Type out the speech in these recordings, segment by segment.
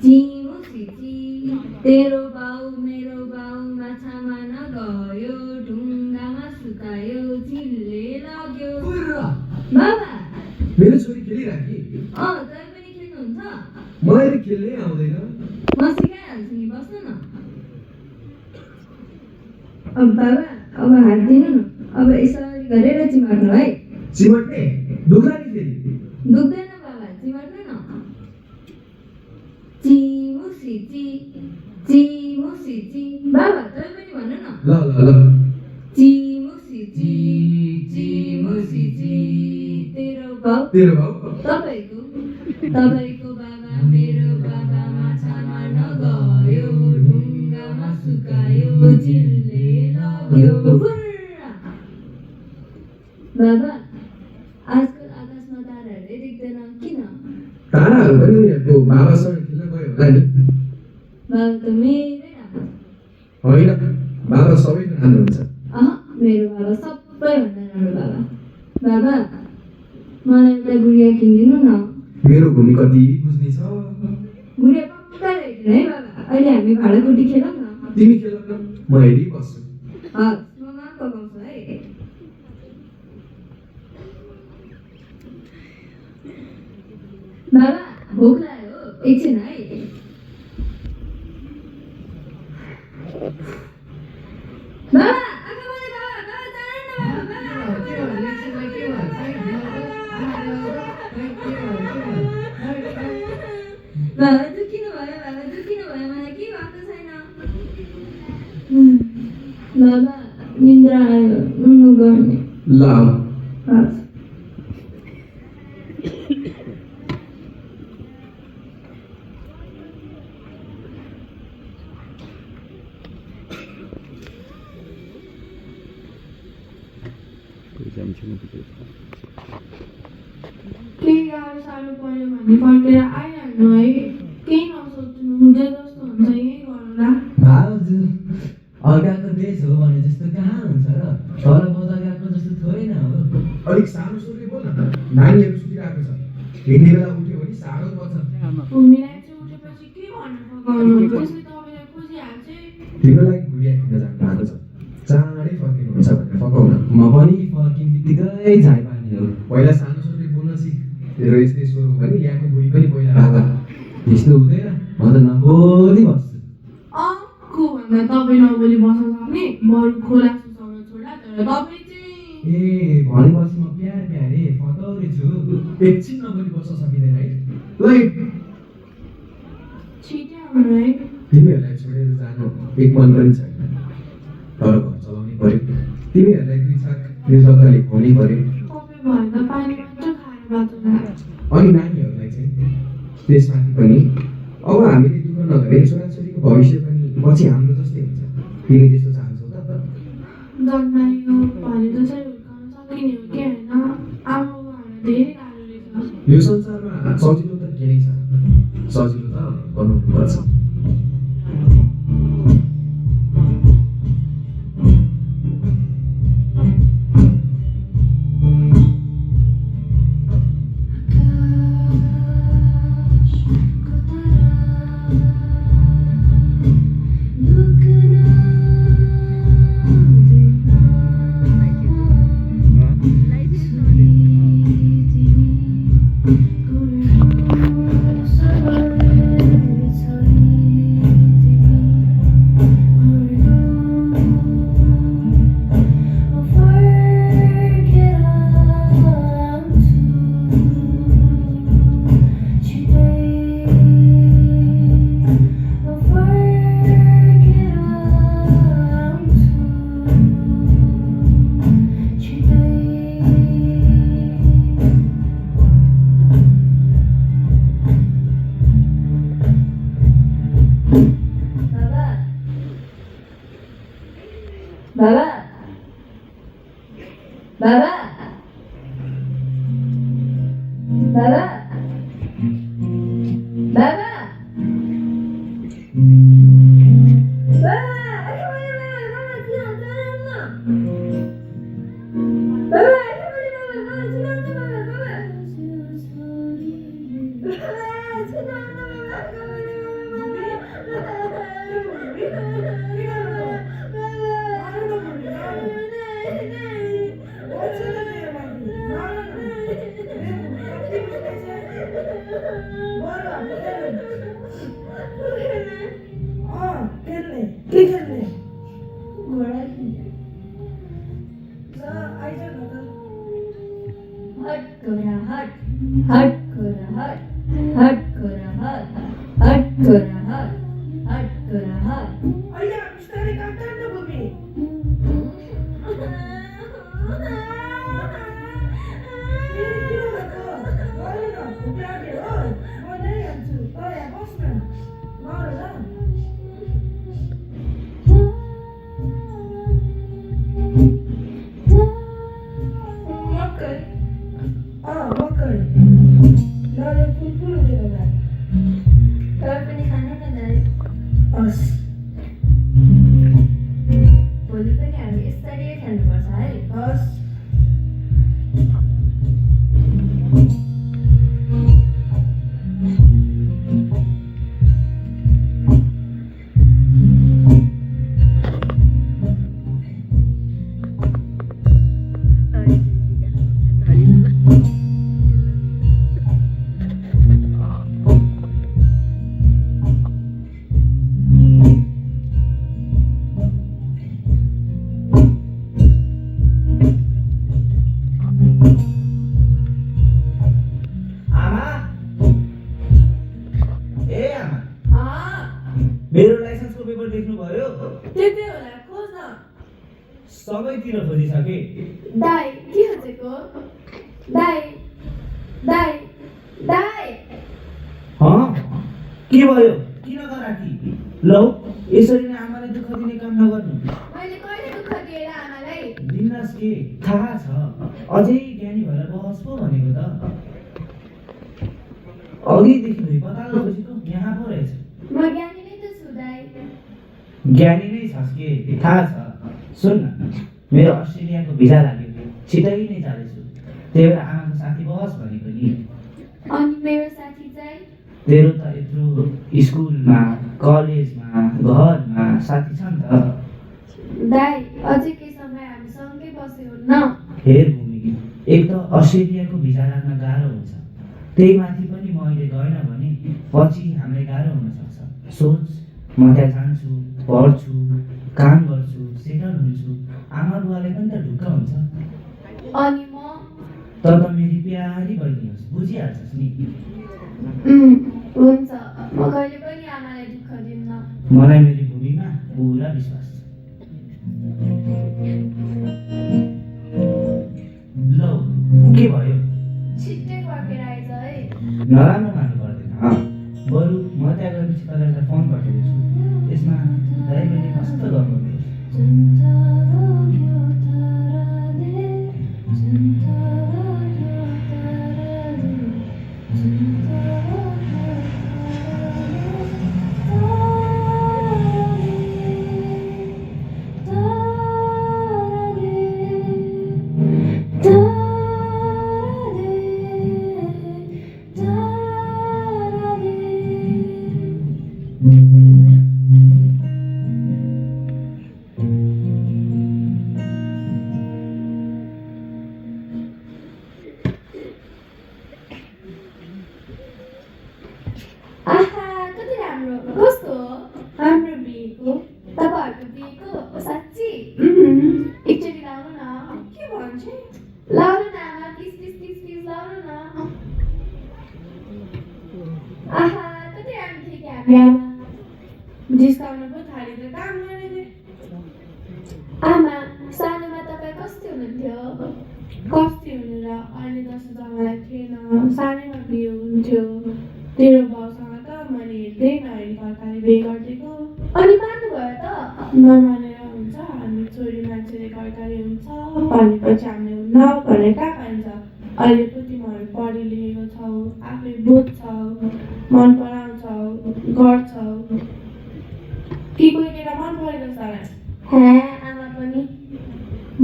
चिमुसिची तेरो बाउ मेरो बाउ माछामा नगयो ढुङ्गामा सुकायो चिलले लग्यो बाबा मेरो छोरी खेलिराखी तपाईँ पनि खेल्नुहुन्छ मलाई त खेल्नै आउँदैन म सिकाइहाल्छु नि बस्नु न अब बाबा अब हात दिनु न अब यसरी गरेर चिमार्नु है चिमट्ने दुख्ला नि फेरि दुख्दैन बाबा चिमार्नु न चिमुसिची चिमुसिची बाबा तपाईँ पनि भन्नु न ल ल ल चिमुसिची चिमुसिची तेरो बाउ तपाईँको बाबा मेरो बाबा माछामा नगयो ढुङ्गामा सुकायो चिलले लग्यो बाबा आजकल आकाशमा ताराहरूले देख्दैन किन ताराहरू पनि उनीहरूको बाबासँग खेल्न गयो होला नि बाबा त मेरै राम्रो होइन बाबा सबैको राम्रो हुन्छ मेरो बाबा सबैभन्दा राम्रो बाबा मलाई एउटा गुडिया किनिदिनु न मेरो भूमि कति बुझ्ने छ गुडिया पक्का ल्याइदिनु है बाबा अहिले हामी भाँडाकुटी खेलौँ न तिमी खेल न म हेरिबस्छु म माम पकाउँछु है बाबा भोक लाग्यो एकछिन है बाबा बाबा दुखिनु भयो मलाई के भएको छैन बाबा निन्द्रा आयो नुनु गर्ने ल केही गाह्रो साह्रो पऱ्यो भने फर्केर आइहाल्नु है केही नसोच्नु जे जस्तो हुन्छ यही गरौँला हजुर अर्काको देश हो भने जस्तो कहाँ हुन्छ र तर बजारको जस्तो थोरै न हो अलिक सानो स्वरले बोल न नानीहरू सुतिरहेको छ हिँड्ने बेला उठ्यो भने साह्रो पर्छ उमेलाई चाहिँ उठेपछि के भनेर पकाउनु त्यसले तपाईँलाई खोजिहाल्छ तिम्रो लागि गुडिया किन्न जानु भएको छ चाँडै फर्किनुहुन्छ भनेर पकाउन म पनि फर्किने बित्तिकै झाइ पार्ने हो पहिला सानो स्वरले बोल्न सिक तेरो यस्तै स्वर हो भने यहाँको बुढी पनि पहिला बाबा त्यस्तो हुँदैन म त नबोली बस्छु को भन्दा तपाईँ नबोली बस्न सक्ने बरु खोला सुसाउन छोड्ला तर तपाईँ चाहिँ ए भनेपछि म प्यारे फतौरी छु एकछिन नबोली बस्न सकिँदैन है ल छिटै आउनु है तिमीहरूलाई छोडेर जानु एक मन पनि छैन तर घर चलाउनै पर्यो तिमीहरूलाई दुई छाक निर्धक्कले खुवाउनै पर्यो तपाईँ भयो त पानी मात्र खाएर बाँच्नु अनि नानीहरूलाई चाहिँ त्यसमाथि पनि अब हामीले दुःख नगरे छोराछोरीको भविष्य पनि पछि हाम्रो जस्तै हुन्छ तिमी त्यस्तो चाहन्छौ त जन्मायो भने त चाहिँ हुर्काउन सकिने हो कि होइन आमा बाबाहरूलाई धेरै गाह्रोले छ यो संसारमा सजिलो त केही छ सजिलो त बनाउनु पर्छ बाबा बाबा बाबा बाबा हट गोरा हट हट गोरा हट हट गोरा हट हट गोरा हट हट गोरा हट तपाईँ पनि खानु न दाइ भोलि पनि हामी यसरी खेल्नुपर्छ है मेरो लाइसेन्सको पेपर देख्नुभयो त्यतै होला खोज न सबैतिर खोजिसके दाइ के खोजेको दाइ दाइ दाइ के भयो किन गराकी लौ यसरी नै आमालाई दुःख दिने काम नगर्नु मैले कहिले दुःख दिएर आमालाई दिनराज के थाहा छ अझै ज्ञानी भएर बहस पो भनेको त अघिदेखि धुई पताल खोजेको यहाँ पो रहेछ म ज्ञानी नै त छु दाइ ज्ञानी नै छस् के थाहा छ सुन न मेरो अस्ट्रेलियाको भिजा लाग्यो छिटै नै जाँदैछु त्यही भएर आमाको साथी बहस भनेको नि अनि मेरो साथी चाहिँ तेरो त यत्रो स्कुलमा कलेजमा घरमा साथी छ नि त दाइ अझै केही समय हामी सँगै बसे हुन्न हेर भूमि एक त अस्ट्रेलियाको भिजा लाग्न गाह्रो हुन्छ त्यही माथि पनि म अहिले गएन भने पछि हामीलाई गाह्रो हुन सक्छ सोच म त्यहाँ जान्छु पढ्छु काम गर्छु सेटल हुन्छु आमा बुवाले पनि त ढुक्क हुन्छ अनि म त मेरी प्यारी बहिनी होस् बुझिहाल्छस् नि हुन्छ म कहिले पनि आमालाई दुःख दिन्न मलाई मेरो भूमिमा पुरा विश्वास छ लौ के भयो छिट्टै फर्केर आइज है नराम्रो मान्नु पर्दैन बरु म त्यहाँ गएपछि तँलाई एउटा फोन पठाइदिन्छु त्यसमा ड्राइभरले कस्तो गर्नुपर्छ आहा कति राम्रो कस्तो हाम्रो बिहेको तपाईँहरूको बिहेको साँच्ची एकचोटि लाउनु न के भन्छ लाउनु न आमा प्लिज प्लिज प्लिज प्लिज लाउनु न आहा कति राम्रो थियो कि हामी आमा जिस्काउन पो थाले त काम गर्ने आमा सानोमा तपाईँ कस्तो हुनुहुन्थ्यो कस्तो हुनु र अहिले जस्तो जमाना थिएन सानैमा बिहे हुन्थ्यो तेरो बाउसँग त मैले हेर्दै नहेरी घरकाले बिहे गरिदिएको अनि मान्नुभयो त नमानेर हुन्छ हामी छोरी मान्छेले घरकाले हुन्छ भनेपछि हामीले हुन्न भनेर कहाँ पाइन्छ अहिले पो तिमीहरू पढि लेखेको छौ आफै बुझ्छौ मन पराउँछौ गर्छौ कि कोही केटा मन परेको छ आमा पनि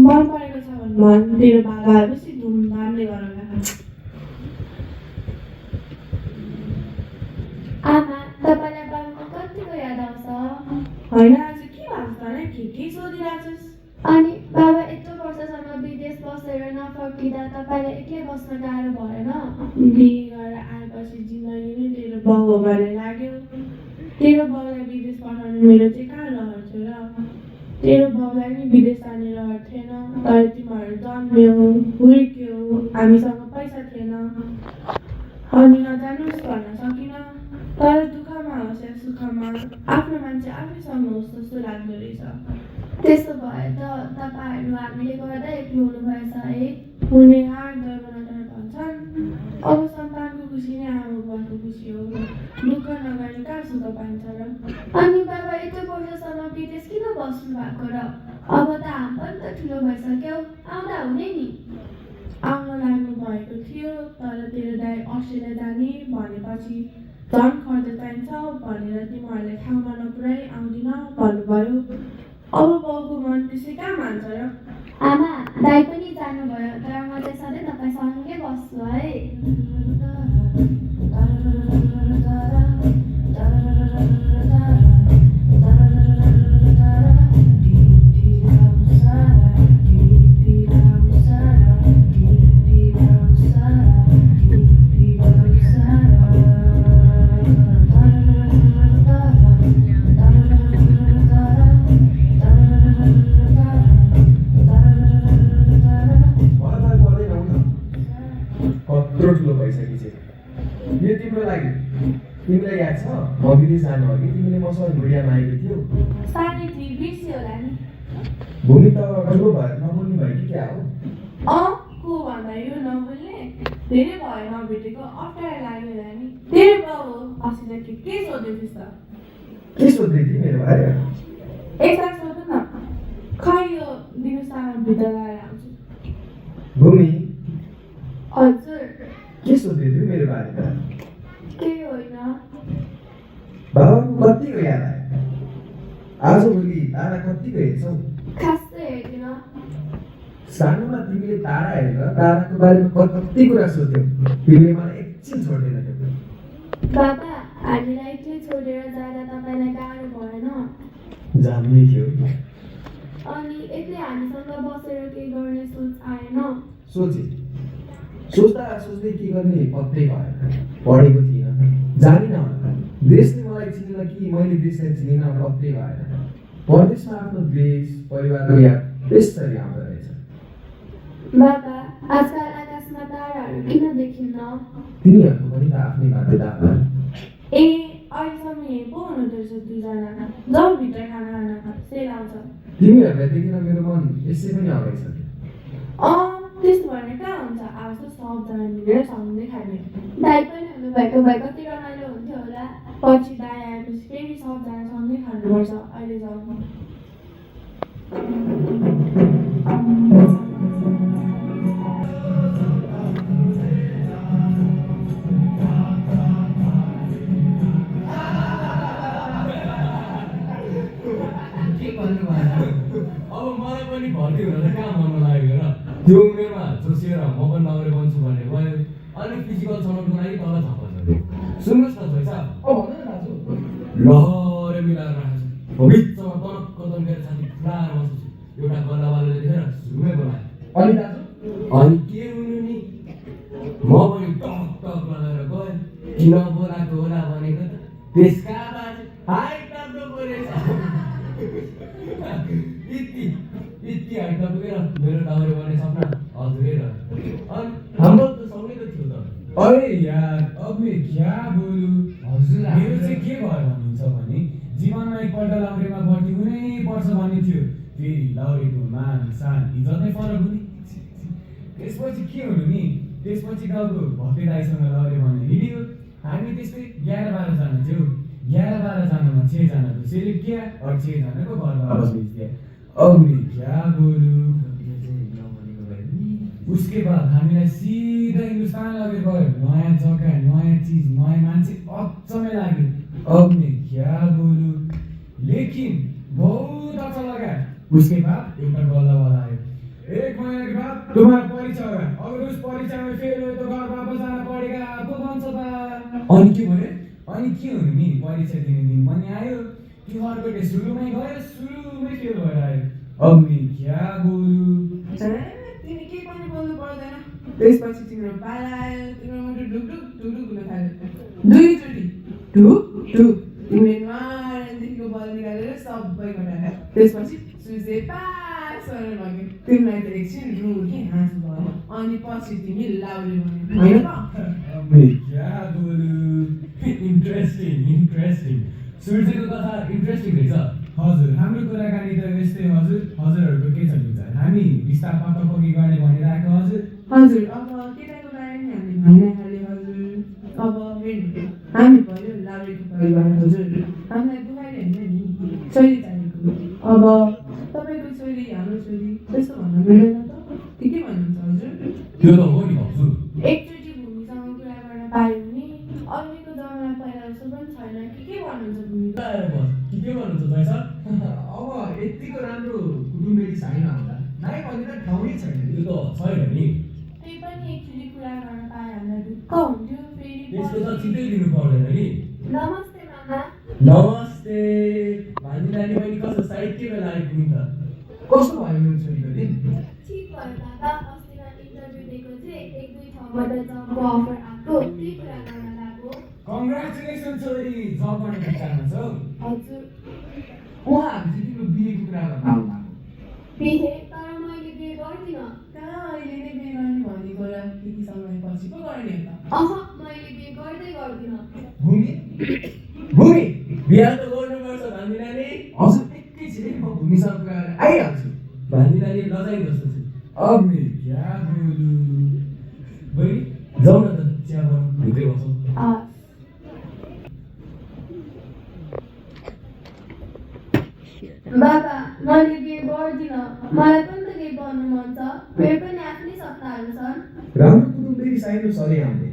मन परेको छ भने भन् तेरो बाबा बेसी धुमधामले गरौँला आमा होइन आज के भएको त नै के सोधिरहेछस्? अनि बाबा यत्रो वर्षसम्म विदेश बसेर नफर्किँदा तपाईँलाई एक्लै बस्न गाह्रो भएन? बिहे गरेर आएपछि जिन्दगी नै तेरो बाउ हो भन्ने लाग्यो। तेरो बाउलाई विदेश पठाउनु मेरो चाहिँ कहाँ रहर थियो र? तेरो बाउलाई नि विदेश जाने रहर थिएन, तर तिमीहरू जन्म्यौ हुर्क्यौ, हामीसँग पैसा थिएन, हामी नजानुस् भन्न सकिन। तर दुःखमा होस् या सुखमा आफ्नो मान्छे आफैसँग होस् जस्तो लाग्दो रहेछ। त्यसो भए त तपाईँहरू हामीले गर्दा एक्लो हुनुभएछ है? हुने हार दर्पणतर भन्छन्। अब सन्तानको खुसी नै आमा बुवाको खुसी हो। दुःख नगरी कहाँ सुख पाइन्छ र? अनि बाबा यत्रो वर्षसम्म विदेश किन बस्नु भएको र? अब त हाम पनि त ठुलो भइसक्यौ, आउँदा हुने नि। आउन लाग्नु भएको थियो, तर तेरो दाइ अस्ट्रेलिया जाने भनेपछि झन् खर्च चाहिन्छ भनेर तिमीहरूलाई ठाउँमा नपुर्याइ आउँदिन भन्नुभयो। अब बाउको मन त्यसै कहाँ मान्छ र? आमा, दाइ पनि जानुभयो, तर म चाहिँ सधैँ तपाईँसँगै बस्छु है। कत्रो ठुलो भइसकेछ यो तिम्रो लागि। तिमीलाई याद छ म विदेश जानु अघि तिमीले मसँग भिडियोमा आएको थियौ? सानै थिए बिर्स्यो होला नि। भूमि त ठुलो भएर नबोल्ने भयो कि क्या हो? को भन्दा यो नबोल्ने? धेरै भयो नभेटेको, अप्ठ्यारो लाग्यो होला नि। तेरो बाउ हो, अस्ति त के सोध्दै थिइस् त? के सोध्दै थिए मेरो बारे? एकताल सोध्नु न। खै यो दिनुसामा भित्र लगाएर आउँछु। भूमि हजुर, के सोध्दै थियो मेरो बारे त? केही होइन। बाबाको कतिको याद आयो? आजभोलि तारा कतिको हेर्छौ? खासै हेर्दिन। सानोमा तिमीले तारा हेरेर ताराको बारेमा कति कुरा सोध्यौ। तिमीले मलाई एकछिन छोड्दैन थियौ। बाबा, हामीलाई एक्लै छोडेर जाँदा तपाईँलाई गाह्रो भएन? जान्नै थियो। अनि एक्लै हामीसँग बसेर केही गर्ने सोच आएन? सोचे, सोच्दा सोच्दै के गर्ने पत्तै भएन। पढेको थिइनँ, जानिनँ होला। देशले मलाई चिनेन कि मैले देशलाई चिनेन पत्तै भएन। परदेशमा आफ्नो देश परिवारको याद त्यसरी आउँदो रहेछ। बाबा, आजकल आकाशमा ताराहरू किन देखिन्न? तिनीहरूको पनि त आफ्नै बाध्यता होला। ए, अहिलेसम्म यहीँ पो हुनुहुँदो रहेछ दुईजना। जाऊ भित्र खाना खान, सेल आउँछ। तिमीहरूलाई देखेर मेरो मन यसै पनि अगाइसक्यो। त्यस्तो भने कहाँ हुन्छ? आज त सबजना मिलेर सँगै खाने। दाइ पनि हुनुभएको भए कति रमाइलो हुन्थ्यो होला। पछि दाइ आएपछि फेरि सबजना सँगै खानुपर्छ। अहिले जाऊ। अब मलाई पनि भर्ती हुन त कहाँ मन लाग्यो र? त्यो उमेरमा जोसिएर म पनि नगरे बन्छु भन्ने भयो। अनि फिजिकल छनौटको लागि तल छाप्छ। सुन्नुहोस् न छोइ साहब, भन न दाजु। लहरै मिलाएर राखेको छु। बिचमा तनक्क तन्केर छाती फुलाएर बसेको छु। एउटा गल्लावालाले देखेर झुमै बोलायो। अनि दाजु? अनि के हुनु नि, म पनि टक टक लगाएर गएँ। किन बोलाएको होला भनेको त त्यसका बाजे हाई टक्क परेछ। यति हाइट पुगेर मेरो दाउरे बन्ने सपना अधुरै रह्यो। अनि हाम्रो त सँगै त थियो त। अरे यार, अब मैं क्या बोलूं? हजुर, मेरो चाहिँ के भयो भन्नुहुन्छ भने जीवनमा एकपल्ट लाउरेमा भर्ती हुनै पर्छ भन्ने थियो। फेरि लाउरेको मान सान इज्जत नै फरक हुने। त्यसपछि के हुनु नि, त्यसपछि गाउँको भक्ति दाइसँग लाउरे भन्ने हिँड्यो। हामी त्यस्तै 11-12 जना थियौँ। 11-12 जनामा 6 जनाको सेलेक्ट किया और 6 जनाको घर वापस भेज दिया। अब मैं क्या बोलूं? उसके बाद हामीलाई सिधा हिन्दुस्तान लगेर गयो। नयाँ जग्गा, नयाँ चिज, नयाँ मान्छे अचम्मै लाग्यो। अब मैं क्या बोलूं? लेकिन बहुत अच्छा लगा। उसके बाद एउटा गल्लावाला आयो। 1 महीने के बाद तुम्हारा परीक्षा होगा, अगर उस परीक्षा में फेल हुए तो घर वापस जाना पड़ेगा। आपको कौन सा था? अनि के भने? अनि के हुनु नि, परीक्षा दिने दिन पनि आयो। त्यो अर्कोले सुरुमै गयो सुरुमै फेल भएर आयो अब मैं क्या बोलूं तिमी केही पनि बोल्नु पर्दैन त्यसपछि तिम्रो पाला आयो तिम्रो मुटु ढुकढुक ढुकढुक हुन थाल्यो दुईचोटि ढुक ढुक तिमीले नदेखिको बल निकालेर सबै घटायो त्यसपछि सुझे पास गरेर लग्यो तिमीलाई त एकछिन रुखी हाँस भयो अनि पछि तिमी लाउले भन्यो होइन त अब मैं क्या बोलूं इन्ट्रेस्टिङ सुर्जेको कथा इन्ट्रेस्टिङ रहेछ हजुर हाम्रो कुराकानी त यस्तै हजुर हजुरहरूको के छ विचार हामी बिस्तार पक्की गर्ने भनिरहेको हजुर हजुर अब केटाको बारेमा हामीले भनिहाल्यो हजुर अब हेर्नु हामी भयो लाउरेको परिवार हजुर हामीलाई बुहारी होइन नि छोरी चाहिएको अब तपाईँको छोरी हाम्रो छोरी त्यस्तो भन्न मिल्दैन त के भन्नुहुन्छ हजुर त्यो त हो नि भाउजू एकचोटि भूमिसँग कुरा गर्न पायो भने अहिलेको जमाना पहिला जस्तो पनि छैन के भन्नुहुन्छ भूमि आएर बस के गर्नुहुन्छ जय सर अब यतिको राम्रो कुटुम्बेली छैन होला नाइ भन्ने त ठाउँै छैन त्यो त छैन नि त्यही पनि एकचोटि कुरा गर्न पाए हामीलाई ढुक्क हुन्थ्यो फेरि त्यसको त चिन्तै लिनु पर्दैन नि नमस्ते मामा नमस्ते भान्जी नानी बहिनी कस्तो साइड के बेला आइपुग्नु त कस्तो भयो मेरो छोरीको दिन ठिक भयो बाबा अस्तिमा इन्टरभ्यू दिएको थिएँ एक दुई ठाउँबाट जबको अफर आएको त्यही कुरा गर्न लाग्यो कङ्ग्रेचुलेसन छोरी जब गर्ने विचारमा छौ हजुर उहाँहरू चाहिँ तिम्रो बिहेको कुरा गर्न आउनु बिहे तर मैले बिहे गर्दिनँ कहाँ अहिले नै बिहे गर्ने भनेको र त्यति समयपछि पो गर्ने त अह मैले बिहे गर्दिनँ भूमि भूमि बिहा त गर्नुपर्छ भान्जी नानी हजुर एकैछिन म भूमिसँग कुरा गरेर आइहाल्छु भान्जी नानी लजाइ जस्तो छु अब मैं क्या बोलूं बहिनी जाउँ न त चिया बनाउँ भित्रै बसौँ बाबा मैले बिहे गर्दिनँ मलाई पनि त केही गर्नु मन छ मेरो पनि आफ्नै सपनाहरू छन् राम्रो कुटुम्बेली चाहिनु सधैँ आउने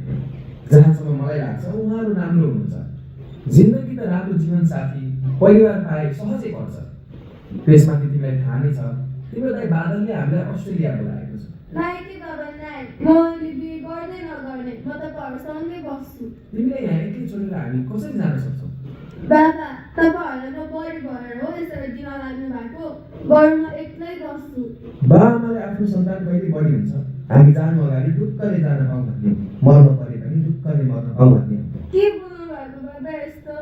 जहाँसम्म मलाई लाग्छ उहाँहरू राम्रो हुनुहुन्छ जिन्दगी त राम्रो जीवनसाथी परिवार पाए सहजै पर्छ त्यसमाथि तिमीलाई थाहा नै छ तिम्रो दाइ बादलले हामीलाई अस्ट्रेलिया बोलाएको छ नाइ के बाबा नाइ म अहिले बिहे गर्दै नगर्ने म तपाईँहरूसँगै बस्छु तिमीलाई यहाँ एक्लै छोडेर हामी कसरी जान सक्छौँ बाबा तपाईँहरूलाई म बढी भएर हो यसरी दिन लाग्नु भएको बरु म एक्लै बस्छु बाआमाले आफ्नो सन्तान कहिले बढी हुन्छ हामी जानु अगाडि ढुक्कले जान पाऊँ भन्ने मर्न पऱ्यो भने ढुक्कले मर्न पाऊँ भन्ने के बोल्नु भएको बाबा यस्तो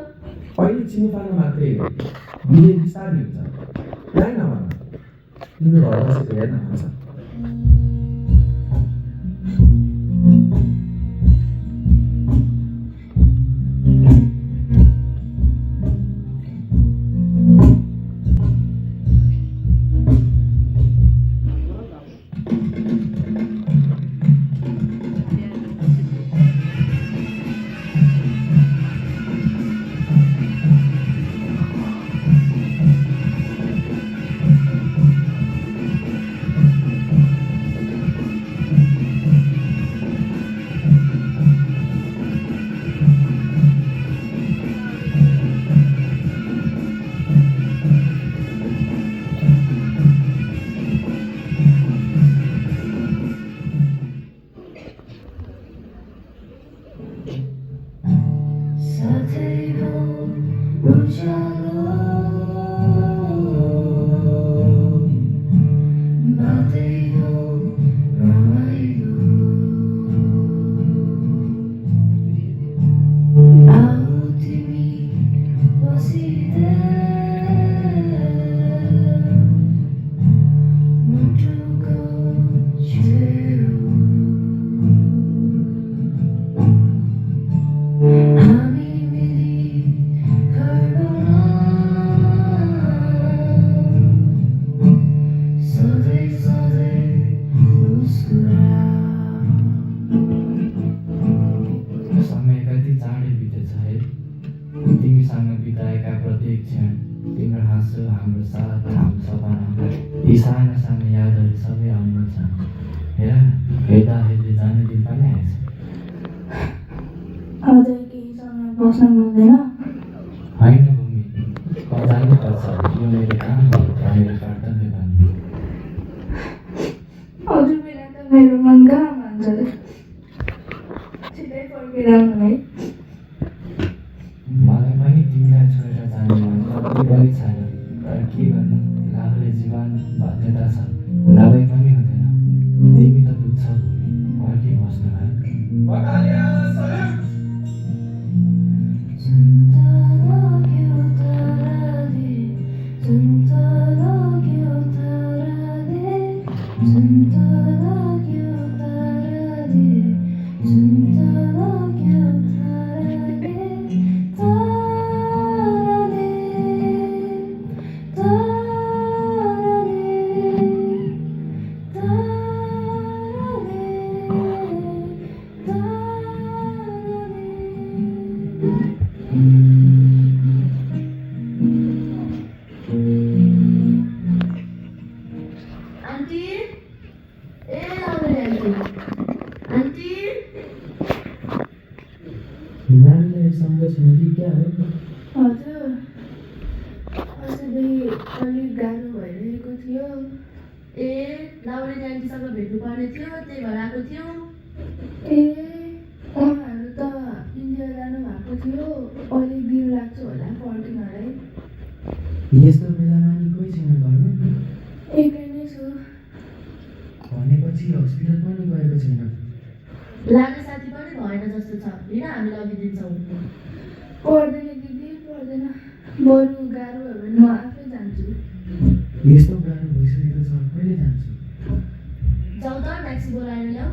अहिले चिनो पार्न मात्रै हो बिहे बिस्तारै हुन्छ नाइ नभन तिम्रो घर बसेको हेर्न मन छ अझै केही समय बस्न मिल्दैन होइन भूमि जानुपर्छ यो मेरो काम हो र मेरो कर्तव्य भन्ने हजुर बिना त मेरो मन कहाँ मान्छ छिटै फर्केर आउनु है मलाई पनि तिमीलाई छोडेर जानु मन पढेको छैन तर के गर्नु लाभले जीवन बाध्यता छ नभए पनि हुँदैन तिमी त बुझ्छौ भूमि पर्खी बस्नु है बटालिया सल्युट आन्टी ए आउने आन्टी नानीलाई सँगै छैन कि क्या हो हजुर अस्ति अलिक गाह्रो भइरहेको थियो ए लाउरे आन्टीसँग भेट्नुपर्ने थियो त्यही भएर आएको थियो ए उहाँहरू त इन्डिया जानु भएको थियो अलिक दिन लाग्छ होला फर्किनलाई यस्तो बेलामा नि कोही छैन घरमा एक्लै नै छु भनेपछि हस्पिटल पनि गएको छैन लाने साथी पनि भएन जस्तो छ हिँड हामी लगिदिन्छौँ पर्दैन दिदी पर्दैन बरु गाह्रो भयो भने म आफै जान्छु यस्तो गाह्रो भइसकेको छ कहिले जान्छु जाउँ त ट्याक्सी बोलाएर ल्याऊ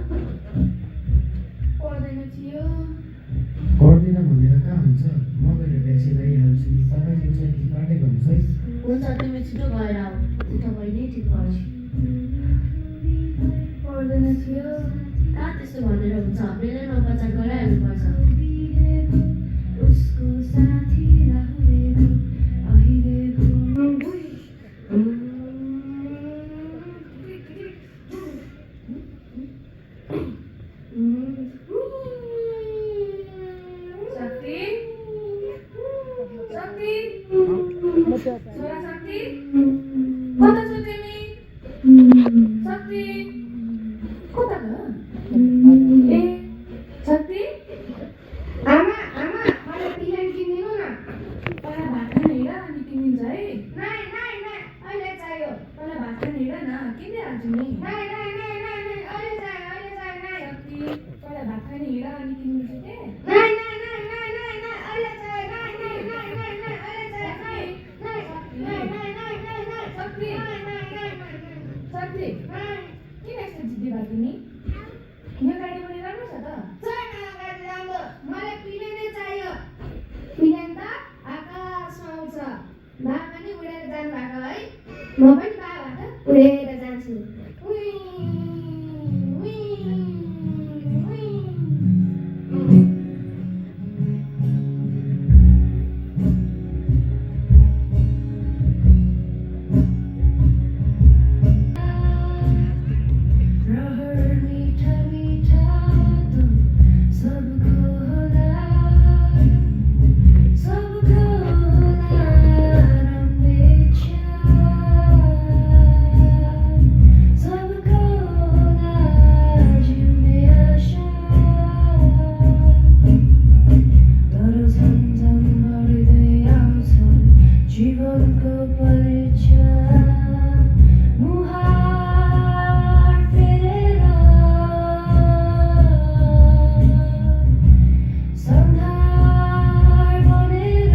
पर्दैन थियो पर्दैन भनेर कहाँ हुन्छ म गएर ट्याक्सी ल्याइहाल्छु तपाईँ एकचोटि बाटै गर्नुहोस् है हुन्छ तिमी छिटो गएर आऊ छिटो बहिनी ठिक पर्छ पर्दैन थियो कहाँ त्यस्तो भनेर हुन्छ बेलैमा उपचार गराइहाल्नुपर्छ उसको साथी राहुलेको अहिलेको शक्ति शक्ति छोरा शक्ति कता छौ तिमी शक्ति कता गयो ए शक्ति आमा आमा मलाई पिलन किनिदिनु न पहिला भात खान हिँड अनि किनिन्छ है नाइ नाइ नाइ अहिले चाहियो पहिला भात खान हिँड न किनिदिइहाल्छु नि नाइ नाइ नाइ नाइ नाइ अहिले चाहियो नाइ शक्ति पहिला भात खान हिँड अनि किनिदिन्छु के नाइ नाइ नाइ नाइ नाइ नाइ अहिले चाहियो नाइ नाइ नाइ नाइ नाइ अहिले चाहियो नाइ नाइ नाइ नाइ नाइ नाइ शक्ति नाइ नाइ नाइ नाइ शक्ति नाइ किन यस्तो जिद्दी भएको तिमी यो गाडी पनि राम्रो छ त छैन अगाडि राम्रो मलाई पिलेनै चाहियो पिलेन त आकाशमा उड्छ बा पनि उडेर जानु भएको है म पनि बाबाट उडेर जान्छु उई, उई, उई। रहर मीठा मीठा तो सबको होला राम्रै छ सबको होला जिउने आशा तर झन्झन बढ्दै आउँछ जीवनको परीक्षा मुहार फेरेर संहार बनेर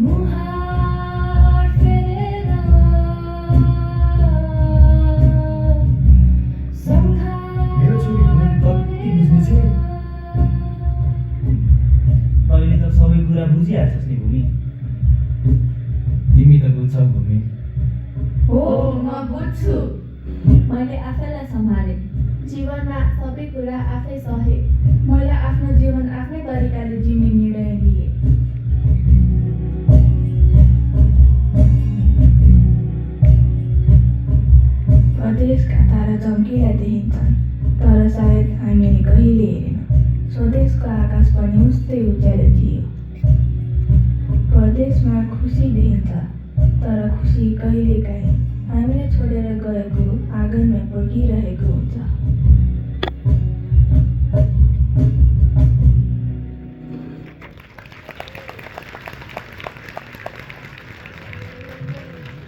मुहार फेरेर मेरो छोरी भूमि कति बुझ्ने छे तैँले त सबै कुरा बुझिहाल्छस् नि भूमि तिमी त बुझ्छौ भूमि हो म बुझ्छु मैले आफैलाई सम्हाले जीवनमा सबै कुरा आफै सहे मैले आफ्नो जीवन आफ्नै तरिकाले जिउने निर्णय लिए प्रदेशका तारा चम्किला देखिन्छन् तर सायद हामीले कहिले हेरेनौँ स्वदेशको आकाश पनि उस्तै उज्यालो थियो प्रदेशमा खुसी देखिन्छ तर खुसी कहिलेकाहीँ हामीले छोडेर गएको आँगनमै पर्खिरहेको हुन्छ